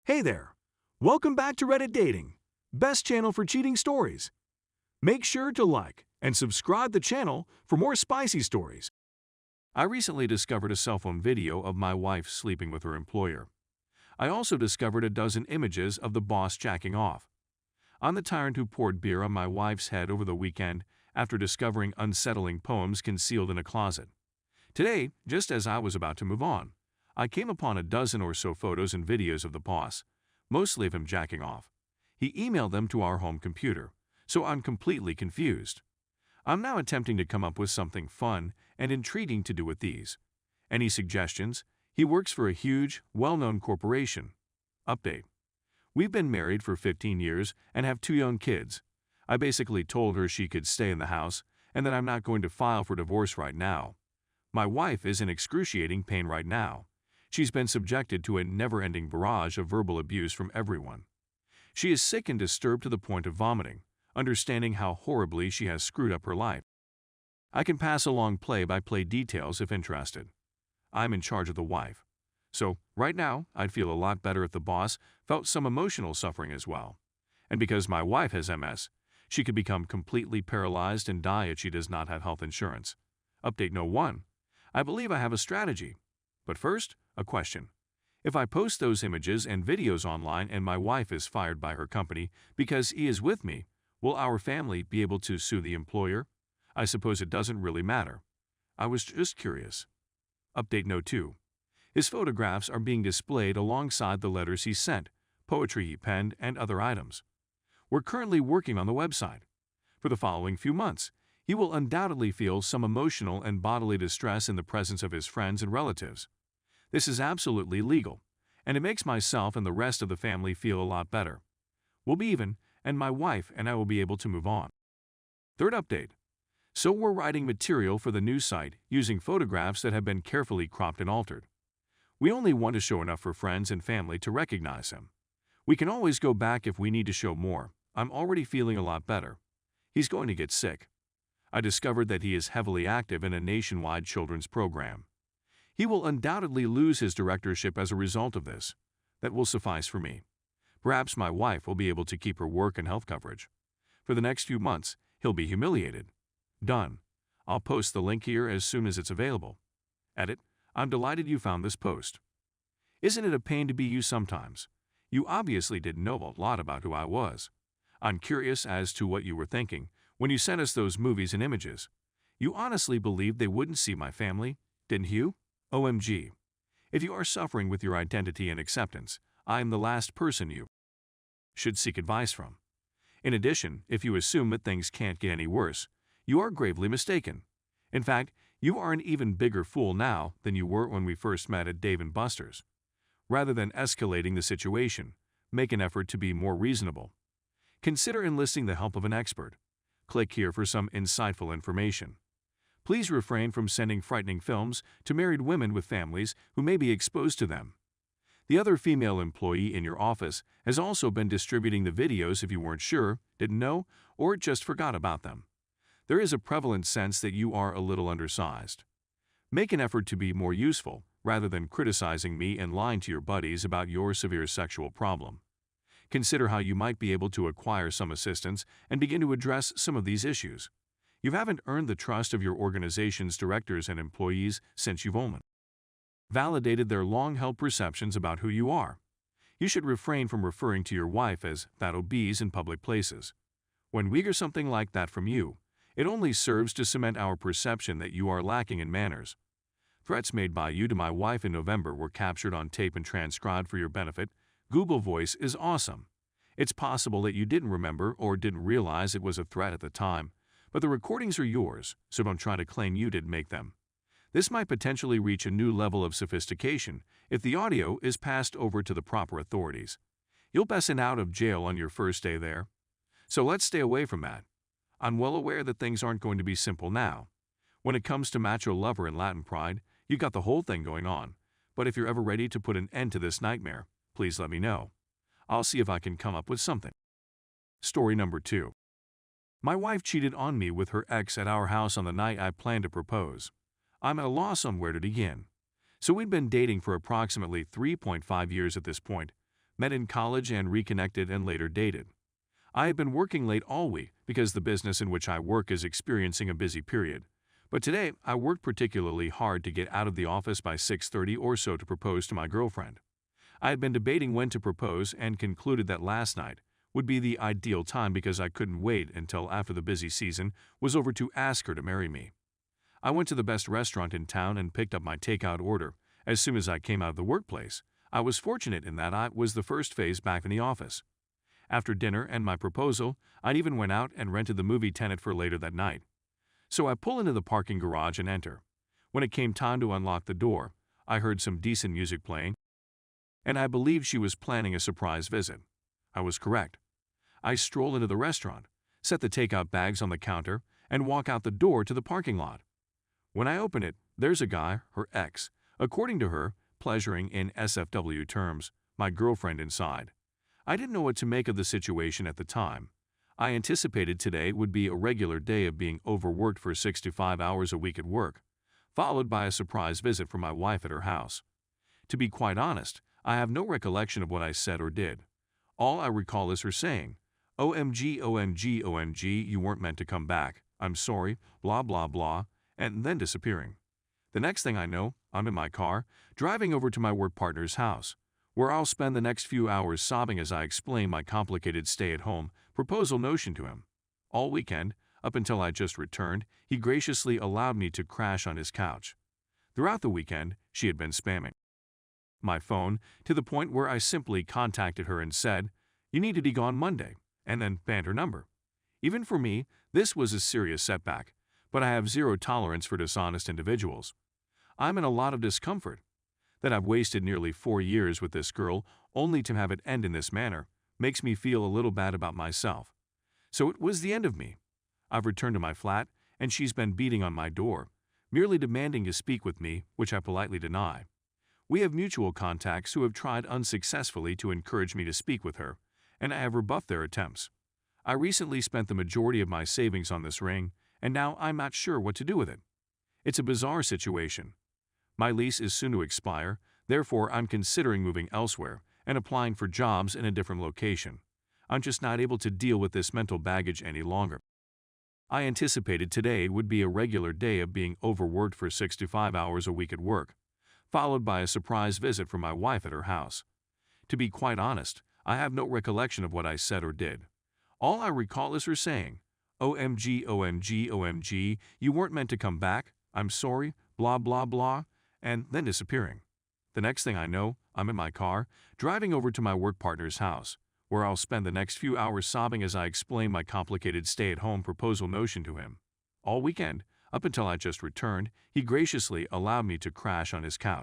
Hey there! Welcome back to Reddit Dating, best channel for cheating stories. Make sure to like and subscribe the channel for more spicy stories. I recently discovered a cell phone video of my wife sleeping with her employer. I also discovered a dozen images of the boss jacking off. I'm the tyrant who poured beer on my wife's head over the weekend after discovering unsettling poems concealed in a closet. Today, just as I was about to move on, I came upon a dozen or so photos and videos of the boss, mostly of him jacking off. He emailed them to our home computer, so I'm completely confused. I'm now attempting to come up with something fun and intriguing to do with these. Any suggestions? He works for a huge, well-known corporation. Update. We've been married for 15 years and have 2 young kids. I basically told her she could stay in the house and that I'm not going to file for divorce right now. My wife is in excruciating pain right now. She's been subjected to a never-ending barrage of verbal abuse from everyone. She is sick and disturbed to the point of vomiting, understanding how horribly she has screwed up her life. I can pass along play-by-play details if interested. I'm in charge of the wife. So, right now, I'd feel a lot better if the boss felt some emotional suffering as well. And because my wife has MS, she could become completely paralyzed and die if she does not have health insurance. Update No. 1. I believe I have a strategy. But first, a question. If I post those images and videos online and my wife is fired by her company because he is with me, will our family be able to sue the employer? I suppose it doesn't really matter. I was just curious. Update No. 2. His photographs are being displayed alongside the letters he sent, poetry he penned, and other items. We're currently working on the website. For the following few months, he will undoubtedly feel some emotional and bodily distress in the presence of his friends and relatives. This is absolutely legal, and it makes myself and the rest of the family feel a lot better. We'll be even, and my wife and I will be able to move on. Third update. So we're writing material for the new site using photographs that have been carefully cropped and altered. We only want to show enough for friends and family to recognize him. We can always go back if we need to show more. I'm already feeling a lot better. He's going to get sick. I discovered that he is heavily active in a nationwide children's program. He will undoubtedly lose his directorship as a result of this. That will suffice for me. Perhaps my wife will be able to keep her work and health coverage. For the next few months, he'll be humiliated. Done. I'll post the link here as soon as it's available. Edit. I'm delighted you found this post. Isn't it a pain to be you sometimes? You obviously didn't know a lot about who I was. I'm curious as to what you were thinking when you sent us those movies and images. You honestly believed they wouldn't see my family, didn't you? OMG. If you are suffering with your identity and acceptance, I am the last person you should seek advice from. In addition, if you assume that things can't get any worse, you are gravely mistaken. In fact, you are an even bigger fool now than you were when we first met at Dave & Buster's. Rather than escalating the situation, make an effort to be more reasonable. Consider enlisting the help of an expert. Click here for some insightful information. Please refrain from sending frightening films to married women with families who may be exposed to them. The other female employee in your office has also been distributing the videos if you weren't sure, didn't know, or just forgot about them. There is a prevalent sense that you are a little undersized. Make an effort to be more useful rather than criticizing me and lying to your buddies about your severe sexual problem. Consider how you might be able to acquire some assistance and begin to address some of these issues. You haven't earned the trust of your organization's directors and employees since you've only validated their long-held perceptions about who you are. You should refrain from referring to your wife as that obese in public places. When we hear something like that from you, it only serves to cement our perception that you are lacking in manners. Threats made by you to my wife in November were captured on tape and transcribed for your benefit. Google Voice is awesome. It's possible that you didn't remember or didn't realize it was a threat at the time, but the recordings are yours, so don't try to claim you didn't make them. This might potentially reach a new level of sophistication if the audio is passed over to the proper authorities. You'll best out of jail on your first day there. So let's stay away from that. I'm well aware that things aren't going to be simple now. When it comes to macho lover and Latin pride, you got the whole thing going on. But if you're ever ready to put an end to this nightmare, please let me know. I'll see if I can come up with something. Story number 2. My wife cheated on me with her ex at our house on the night I planned to propose. I'm at a loss on where to begin. So we'd been dating for approximately 3.5 years at this point, met in college and reconnected and later dated. I had been working late all week because the business in which I work is experiencing a busy period. But today, I worked particularly hard to get out of the office by 6:30 or so to propose to my girlfriend. I had been debating when to propose and concluded that last night would be the ideal time because I couldn't wait until after the busy season was over to ask her to marry me. I went to the best restaurant in town and picked up my takeout order. As soon as I came out of the workplace, I was fortunate in that I was the first phase back in the office. After dinner and my proposal, I even went out and rented the movie Tenet for later that night. So I pull into the parking garage and enter. When it came time to unlock the door, I heard some decent music playing, and I believed she was planning a surprise visit. I was correct. I stroll into the restaurant, set the takeout bags on the counter, and walk out the door to the parking lot. When I open it, there's a guy, her ex, according to her, pleasuring in SFW terms, my girlfriend inside. I didn't know what to make of the situation at the time. I anticipated today would be a regular day of being overworked for 65 hours a week at work, followed by a surprise visit from my wife at her house. To be quite honest, I have no recollection of what I said or did. All I recall is her saying, "OMG, OMG, OMG, you weren't meant to come back. I'm sorry, blah blah blah," and then disappearing. The next thing I know, I'm in my car, driving over to my work partner's house, where I'll spend the next few hours sobbing as I explain my complicated stay-at-home proposal notion to him. All weekend, up until I just returned, he graciously allowed me to crash on his couch. Throughout the weekend, she had been spamming my phone to the point where I simply contacted her and said, "You need to be gone Monday," and then banned her number. Even for me, this was a serious setback, but I have zero tolerance for dishonest individuals. I'm in a lot of discomfort. That I've wasted nearly 4 years with this girl only to have it end in this manner makes me feel a little bad about myself. So it was the end of me. I've returned to my flat, and she's been beating on my door, merely demanding to speak with me, which I politely deny. We have mutual contacts who have tried unsuccessfully to encourage me to speak with her, and I have rebuffed their attempts. I recently spent the majority of my savings on this ring, and now I'm not sure what to do with it. It's a bizarre situation. My lease is soon to expire, therefore I'm considering moving elsewhere and applying for jobs in a different location. I'm just not able to deal with this mental baggage any longer. I anticipated today would be a regular day of being overworked for 65 hours a week at work, followed by a surprise visit from my wife at her house. To be quite honest, I have no recollection of what I said or did. All I recall is her saying, "OMG, OMG, OMG, you weren't meant to come back. I'm sorry, blah blah blah," and then disappearing. The next thing I know, I'm in my car, driving over to my work partner's house, where I'll spend the next few hours sobbing as I explain my complicated stay-at-home proposal notion to him. All weekend, up until I just returned, he graciously allowed me to crash on his couch.